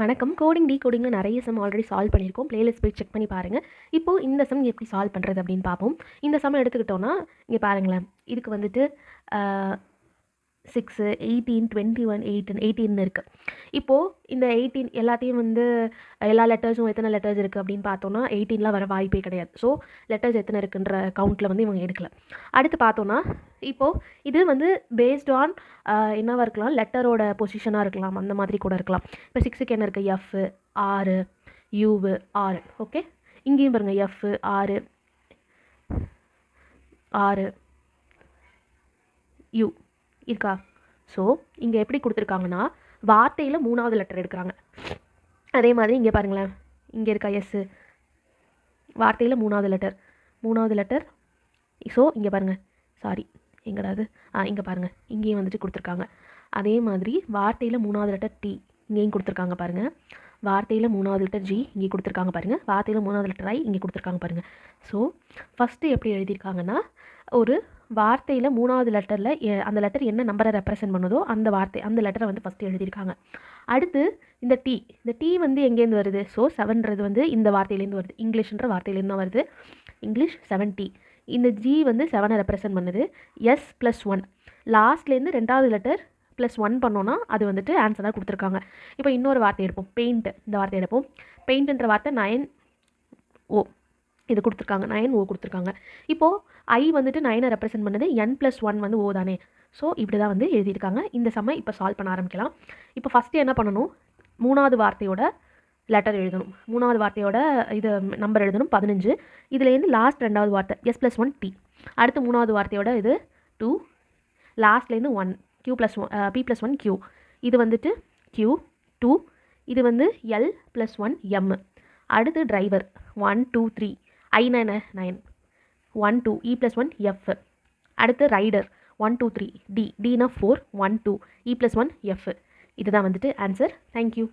வணக்கம். கோடிங், டீகோடிங்ல நெறைய some already solve பண்ணியிருக்கோம். பிளேலிஸ்ட் போய் செக் பண்ணி பாருங்க. இப்போ இந்த சம் எப்படி சால்வ் பண்றது அப்படின்னு பார்ப்போம். இந்த சம் எடுத்துக்கிட்டோம்னா, இங்க பாருங்களேன். இதுக்கு வந்துட்டு அ 6, 18, 21, 18 இருக்கு. இப்போ இந்த 18 எல்லாத்தையும் வந்து எல்லா லெட்டர்ஸும் எத்தனை லெட்டர்ஸ் இருக்கு அப்படின்னு பார்த்தோம்னா, 18லாம் வர வாய்ப்பே கிடையாது. ஸோ லெட்டர்ஸ் எத்தனை இருக்குன்ற கவுண்ட்ல வந்து இவங்க எடுக்கல. அடுத்து பார்த்தோம்னா, இப்போ இது வந்து பேஸ்ட் ஆன் என்னவா இருக்கலாம், லெட்டரோட பொசிஷனா இருக்கலாம். அந்த மாதிரி கூட இருக்கலாம். இப்போ 6க்கு என்ன இருக்கு? F, R, U, R. Okay. இங்கேயும் பாருங்க எஃப், ஆர், ஆர், யூ இருக்கா? ஸோ இங்கே எப்படி கொடுத்துருக்காங்கன்னா, வார்த்தையில் 3வது லெட்டர் எடுக்கிறாங்க. அதே மாதிரி இங்கே பாருங்களேன், இங்கே இருக்கா எஸ்ஸு, வார்த்தையில் 3வது லெட்டர். ஸோ இங்கே பாருங்கள், சாரி எங்கடாது, இங்கே பாருங்கள், இங்கேயும் வந்துட்டு கொடுத்துருக்காங்க. அதே மாதிரி வார்த்தையில் 3வது லெட்டர் டி இங்கேயும் கொடுத்துருக்காங்க பாருங்கள். வார்த்தையில் 3வது லெட்டர் ஜி இங்கே கொடுத்துருக்காங்க பாருங்கள். வார்த்தையில் 3வது லெட்டர் ஐ இங்கே கொடுத்துருக்காங்க பாருங்கள். ஸோ ஃபஸ்ட்டு எப்படி எழுதியிருக்காங்கன்னா, ஒரு வார்த்தையில் 3வது லெட்டரில் அந்த லெட்டர் என்ன நம்பரை ரெப்ரசென்ட் பண்ணுதோ அந்த லெட்டரை வந்து ஃபஸ்ட்டு எழுதியிருக்காங்க. அடுத்து இந்த டி வந்து எங்கேருந்து வருது? ஸோ 7ன்றது வந்து இந்த வார்த்தையிலேருந்து வருது, இங்கிலீஷ்ன்ற வார்த்தையிலேருந்து தான் வருது. English 7T. இந்த ஜி வந்து 7ஐ ரெப்ரசென்ட் பண்ணுது. எஸ் ப்ளஸ் 1 லாஸ்ட்லேருந்து 2வது லெட்டர் ப்ளஸ் 1 பண்ணோன்னா அது வந்துட்டு ஆன்சராக கொடுத்துருக்காங்க. இப்போ இன்னொரு வார்த்தை எடுப்போம், பெயிண்ட். இந்த வார்த்தை எடுப்போம். பெயிண்ட்ன்ற வார்த்தை 9O இது கொடுத்துருக்காங்க, 9O கொடுத்துருக்காங்க. இப்போது ஐ வந்துட்டு 9ஐ ரெப்ரசென்ட் பண்ணுது, n+1 வந்து ஓ தானே. ஸோ இப்படி தான் வந்து எழுதியிருக்காங்க. இந்த சம்மை இப்போ சால்வ் பண்ண ஆரம்பிக்கலாம். இப்போ ஃபஸ்ட்டு என்ன பண்ணணும், 3வது வார்த்தையோட லெட்டர் எழுதணும். 3வது வார்த்தையோட இது நம்பர் எழுதணும் 15. இதுலேருந்து லாஸ்ட் 2வது வார்த்தை S+1 T. அடுத்து 3வது வார்த்தையோட இது 2, லாஸ்ட்லேருந்து 1 P+1 Q. இது வந்துட்டு Q 2. இது வந்து L+1 M. அடுத்து டிரைவர் 1 2 3 I 9 1 2 E+1 F. அடுத்து ரைடர் 1 2 3 D. Dனா 4 1 2 E+1 F. இதுதான் வந்துட்டு ஆன்சர். தேங்க்யூ.